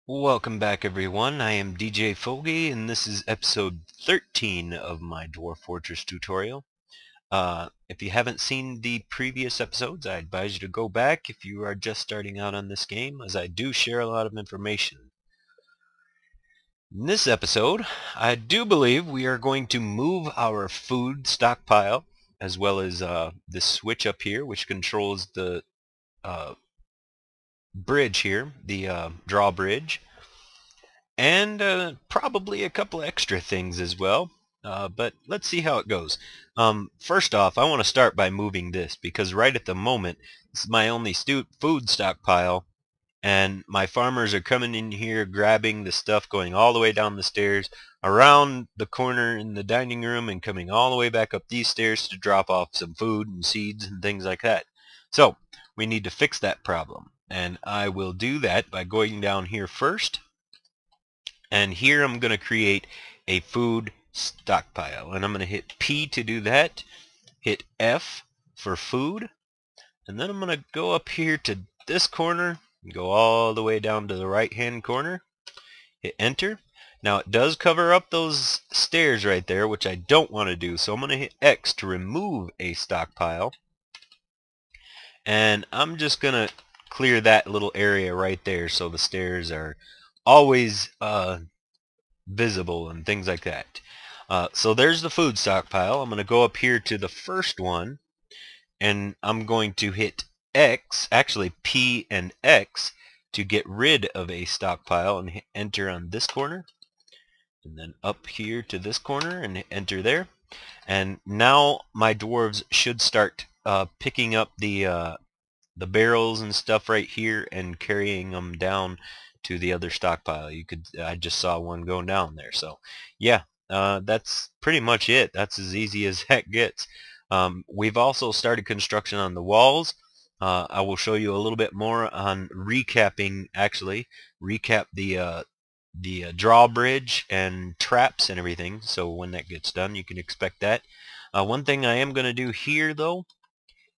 Welcome back everyone, I am DJ Fogey and this is episode 13 of my Dwarf Fortress tutorial. If you haven't seen the previous episodes, I advise you to go back if you are just starting out on this game, as I do share a lot of information. In this episode, I do believe we are going to move our food stockpile, as well as this switch up here, which controls the bridge here, the drawbridge. And probably a couple extra things as well, but let's see how it goes. First off, I want to start by moving this, because right at the moment this is my only food stockpile, and my farmers are coming in here grabbing the stuff, going all the way down the stairs, around the corner in the dining room, and coming all the way back up these stairs to drop off some food and seeds and things like that. So we need to fix that problem, and I will do that by going down here first. And here I'm going to create a food stockpile, and I'm going to hit P to do that, hit F for food, and then I'm going to go up here to this corner and go all the way down to the right hand corner, hit enter. Now it does cover up those stairs right there, which I don't want to do, so I'm going to hit X to remove a stockpile, and I'm just going to clear that little area right there so the stairs are always visible and things like that. So there's the food stockpile. I'm going to go up here to the first one, and I'm going to hit X, actually P and X, to get rid of a stockpile, and hit enter on this corner, and then up here to this corner and hit enter there. And now my dwarves should start picking up the barrels and stuff right here and carrying them down to the other stockpile. I just saw one going down there. So yeah, that's pretty much it. That's as easy as that gets. We've also started construction on the walls. I will show you a little bit more on recapping, actually recap the drawbridge and traps and everything, so when that gets done you can expect that. One thing I am going to do here though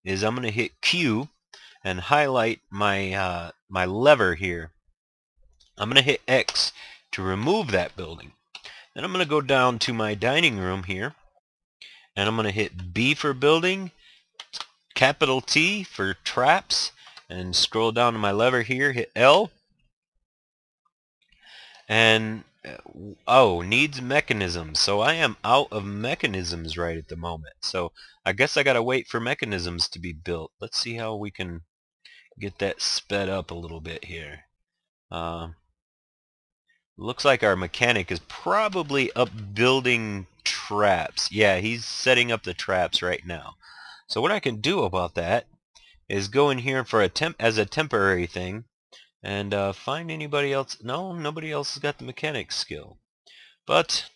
is I'm going to hit Q and highlight my my lever here. I'm going to hit X to remove that building. Then I'm going to go down to my dining room here, and I'm going to hit B for building, capital T for traps, and scroll down to my lever here, hit L, and oh, needs mechanisms. So I am out of mechanisms right at the moment. So I guess I gotta wait for mechanisms to be built. Let's see how we can get that sped up a little bit here. Looks like our mechanic is probably up building traps. Yeah, he's setting up the traps right now. So what I can do about that is go in here for as a temporary thing, and find anybody else. No, nobody else has got the mechanic skill. But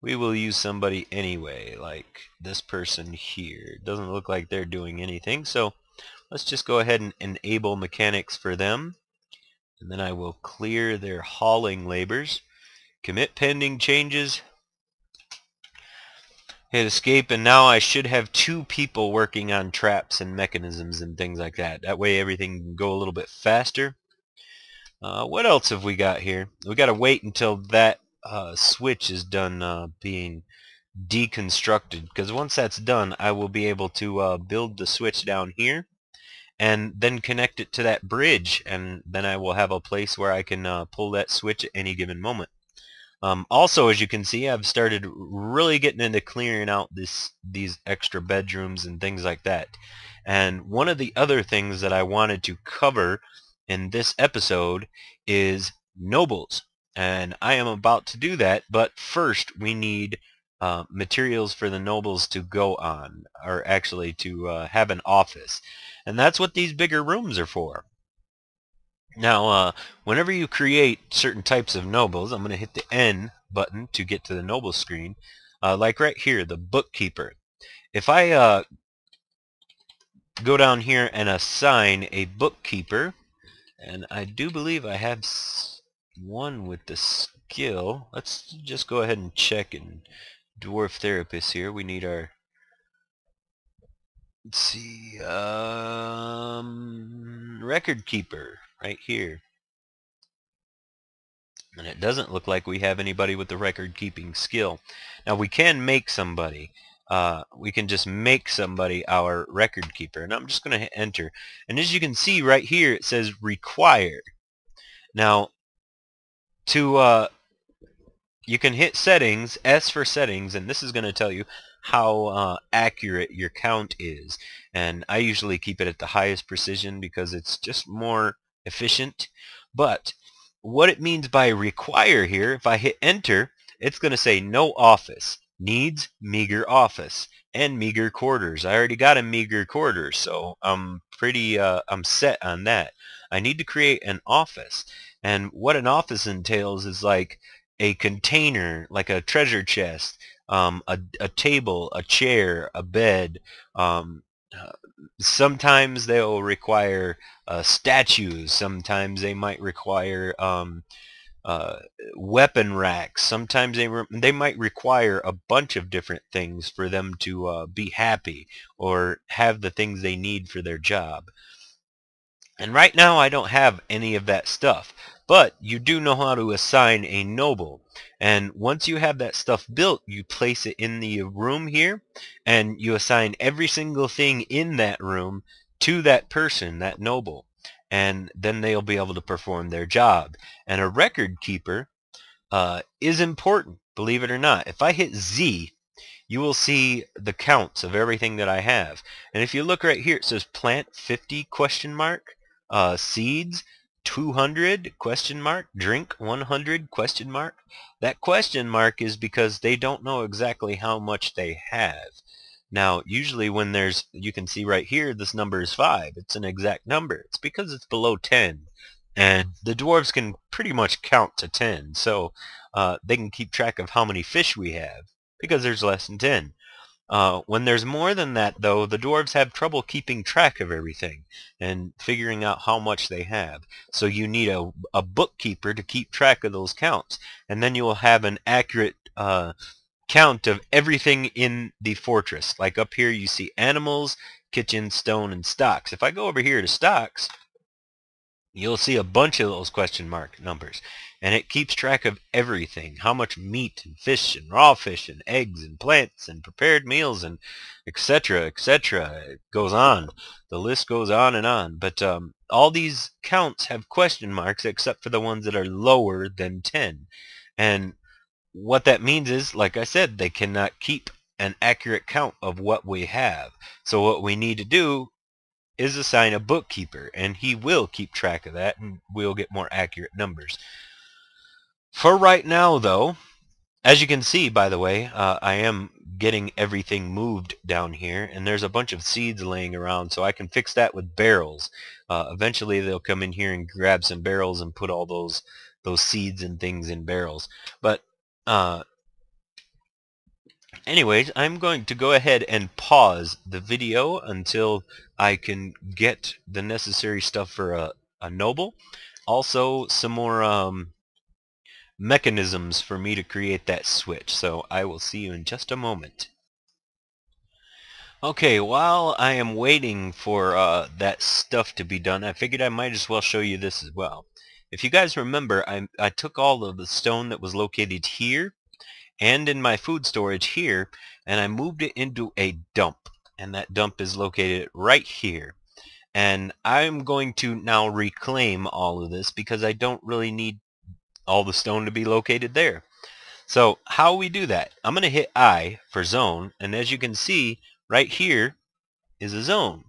we will use somebody anyway, like this person here. It doesn't look like they're doing anything, so let's just go ahead and enable mechanics for them. And then I will clear their hauling labors, commit pending changes, hit escape, and now I should have 2 people working on traps and mechanisms and things like that. That way everything can go a little bit faster. What else have we got here? We got to wait until that switch is done being deconstructed, because once that's done I will be able to build the switch down here and then connect it to that bridge, and then I will have a place where I can pull that switch at any given moment. Also, as you can see, I've started really getting into clearing out these extra bedrooms and things like that. And one of the other things that I wanted to cover in this episode is nobles. And I am about to do that, but first we need materials for the nobles to go on, or actually to have an office. And that's what these bigger rooms are for. Now, whenever you create certain types of nobles, I'm going to hit the N button to get to the noble screen. Like right here, the bookkeeper. If I go down here and assign a bookkeeper, and I do believe I have one with the skill. Let's just go ahead and check in Dwarf Therapist here. We need our, let's see, record keeper right here. And it doesn't look like we have anybody with the record-keeping skill. Now we can make somebody. We can just make somebody our record keeper. And I'm just going to hit enter. And as you can see right here, it says required. Now, you can hit settings, S for settings, and this is going to tell you how accurate your count is. And I usually keep it at the highest precision because it's just more efficient. But what it means by require here, if I hit enter, it's going to say no office, needs meager office, and meager quarters. I already got a meager quarters, so I'm set on that. I need to create an office, and what an office entails is like a container, like a treasure chest, a table, a chair, a bed. Sometimes they'll require statues. Sometimes they might require weapon racks. Sometimes they might require a bunch of different things for them to be happy or have the things they need for their job. And right now I don't have any of that stuff, but you do know how to assign a noble. And once you have that stuff built, you place it in the room here, and you assign every single thing in that room to that person, that noble. And then they'll be able to perform their job. And a record keeper is important, believe it or not. If I hit Z, you will see the counts of everything that I have. And if you look right here, it says plant 50 question mark, seeds 200 question mark, drink 100 question mark. That question mark is because they don't know exactly how much they have. Now usually when there's, you can see right here, this number is 5. It's an exact number. It's because it's below 10. And the dwarves can pretty much count to 10. So they can keep track of how many fish we have because there's less than 10. When there's more than that, though, the dwarves have trouble keeping track of everything and figuring out how much they have. So you need a bookkeeper to keep track of those counts. And then you will have an accurate count of everything in the fortress. Like up here you see animals, kitchen, stone, and stocks. If I go over here to stocks, you'll see a bunch of those question mark numbers, and it keeps track of everything, how much meat and fish and raw fish and eggs and plants and prepared meals and etc., etc. It goes on. The list goes on and on. But all these counts have question marks except for the ones that are lower than 10. And what that means is, like I said, they cannot keep an accurate count of what we have. So what we need to do is assign a bookkeeper, and he will keep track of that, and we'll get more accurate numbers. For right now, though, as you can see, by the way, I am getting everything moved down here, and there's a bunch of seeds laying around, so I can fix that with barrels. Eventually they'll come in here and grab some barrels and put all those seeds and things in barrels. But anyways, I'm going to go ahead and pause the video until I can get the necessary stuff for a noble. Also, some more mechanisms for me to create that switch. So I will see you in just a moment. Okay, while I am waiting for that stuff to be done, I figured I might as well show you this as well. If you guys remember, I took all of the stone that was located here and in my food storage here, and I moved it into a dump, and that dump is located right here. And I'm going to now reclaim all of this because I don't really need all the stone to be located there. So how we do that, I'm going to hit I for zone, and as you can see right here is a zone,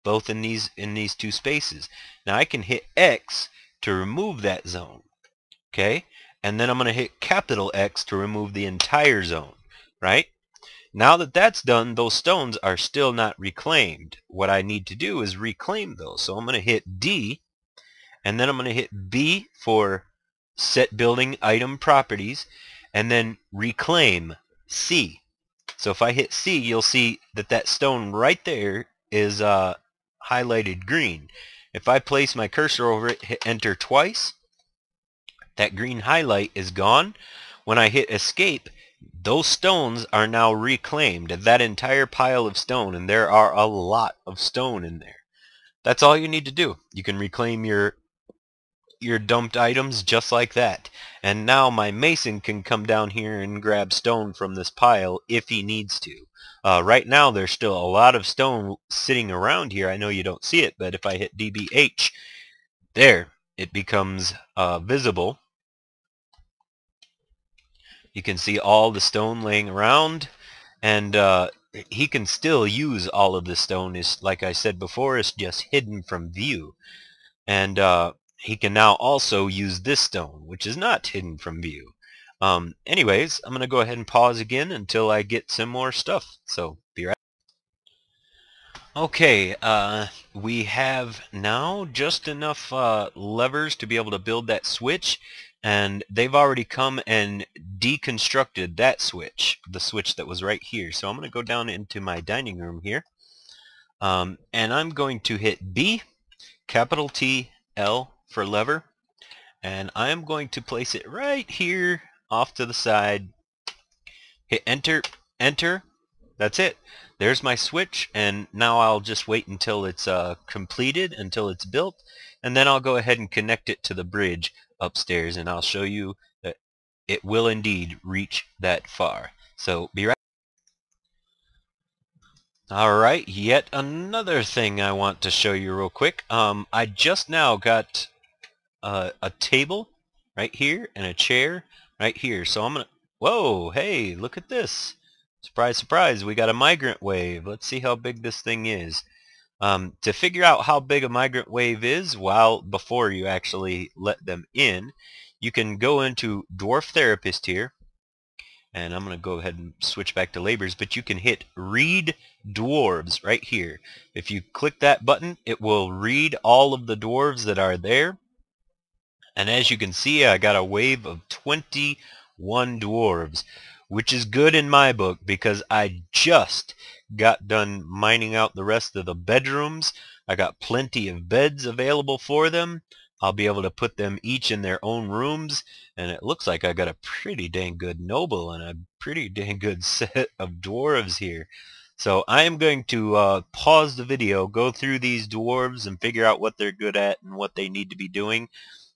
both in these two spaces. Now I can hit X to remove that zone. Okay, and then I'm going to hit capital X to remove the entire zone, right? Now that that's done, those stones are still not reclaimed. What I need to do is reclaim those. So I'm going to hit D, and then I'm going to hit B for set building item properties, and then reclaim C. So if I hit C, you'll see that that stone right there is highlighted green. If I place my cursor over it, hit enter twice, that green highlight is gone. When I hit escape, those stones are now reclaimed, that entire pile of stone, and there are a lot of stone in there. That's all you need to do. You can reclaim your your dumped items just like that. And now my mason can come down here and grab stone from this pile if he needs to. Right now there's still a lot of stone sitting around here. I know you don't see it, but if I hit DBH, there, it becomes visible. You can see all the stone laying around, and he can still use all of the stone. Is, like I said before, it's just hidden from view. And he can now also use this stone, which is not hidden from view. Anyways, I'm going to go ahead and pause again until I get some more stuff. So, be right. Okay, we have now just enough levers to be able to build that switch, and they've already come and deconstructed that switch, the switch that was right here. So I'm going to go down into my dining room here, and I'm going to hit B, capital T, L for lever, and I'm going to place it right here off to the side. Hit enter, enter. That's it. There's my switch, and now I'll just wait until it's completed, until it's built, and then I'll go ahead and connect it to the bridge upstairs, and I'll show you that it will indeed reach that far. So be right. Alright, yet another thing I want to show you real quick. I just now got a table right here and a chair right here. So I'm gonna, whoa, hey, look at this. Surprise, surprise, we got a migrant wave. Let's see how big this thing is. To figure out how big a migrant wave is, before you actually let them in, you can go into Dwarf Therapist here, and I'm going to go ahead and switch back to labors, but you can hit read dwarves right here. If you click that button, it will read all of the dwarves that are there. And as you can see, I got a wave of 21 dwarves, which is good in my book because I just got done mining out the rest of the bedrooms. I got plenty of beds available for them. I'll be able to put them each in their own rooms, and it looks like I got a pretty dang good noble and a pretty dang good set of dwarves here. So I am going to pause the video, go through these dwarves and figure out what they're good at and what they need to be doing.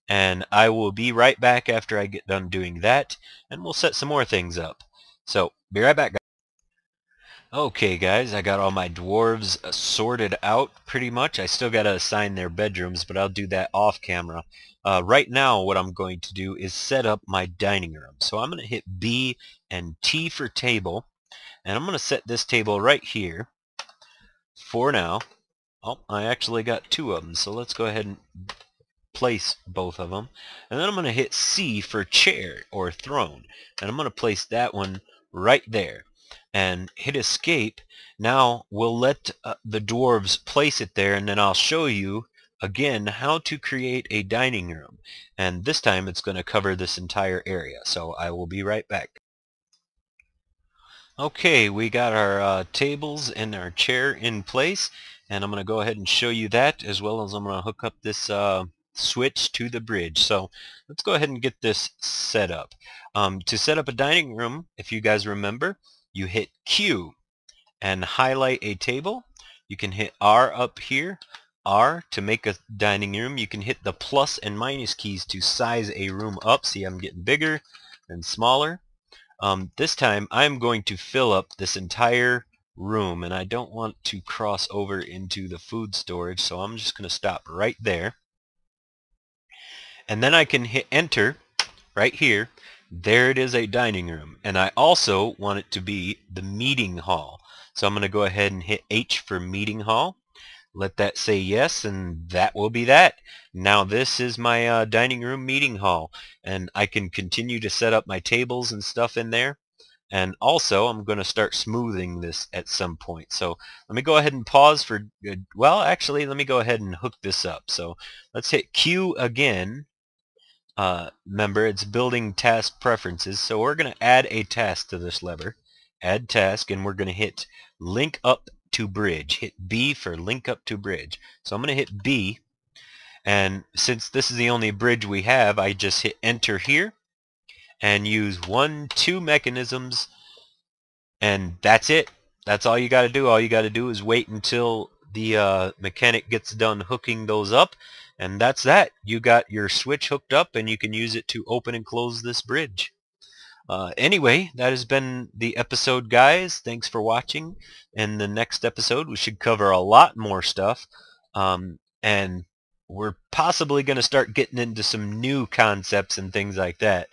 And I will be right back after I get done doing that, and we'll set some more things up. So, be right back, guys. Okay, guys, I got all my dwarves sorted out pretty much. I still got to assign their bedrooms, but I'll do that off camera. Right now, what I'm going to do is set up my dining room. So I'm going to hit B and T for table, and I'm going to set this table right here for now. Oh, I actually got two of them, so let's go ahead and place both of them, and then I'm going to hit C for chair or throne, and I'm going to place that one right there and hit escape. Now we'll let the dwarves place it there, and then I'll show you again how to create a dining room, and this time it's going to cover this entire area. So I will be right back. Okay, we got our tables and our chair in place, and I'm going to go ahead and show you that, as well as I'm going to hook up this switch to the bridge. So let's go ahead and get this set up. To set up a dining room, if you guys remember, you hit Q and highlight a table. You can hit R up here, R to make a dining room. You can hit the plus and minus keys to size a room up. See, I'm getting bigger and smaller. This time I'm going to fill up this entire room, and I don't want to cross over into the food storage, so I'm just going to stop right there. And then I can hit enter right here. There it is, a dining room. And I also want it to be the meeting hall. So I'm going to go ahead and hit H for meeting hall. Let that say yes, and that will be that. Now this is my dining room meeting hall, and I can continue to set up my tables and stuff in there. And also I'm going to start smoothing this at some point. So let me go ahead and pause for, well, actually let me go ahead and hook this up. So let's hit Q again. Remember, it's building task preferences, so we're going to add a task to this lever. Add task, and we're going to hit link up to bridge. Hit B for link up to bridge. So I'm going to hit B, and since this is the only bridge we have, I just hit enter here and use 1, 2 mechanisms, and that's it. That's all you got to do. All you got to do is wait until the mechanic gets done hooking those up, And that's that. You got your switch hooked up and you can use it to open and close this bridge. Anyway, that has been the episode, guys. Thanks for watching. In the next episode, we should cover a lot more stuff. And we're possibly going to start getting into some new concepts and things like that.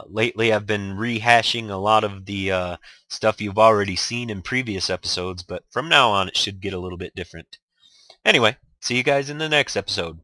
Lately, I've been rehashing a lot of the stuff you've already seen in previous episodes, but from now on, it should get a little bit different. Anyway, see you guys in the next episode.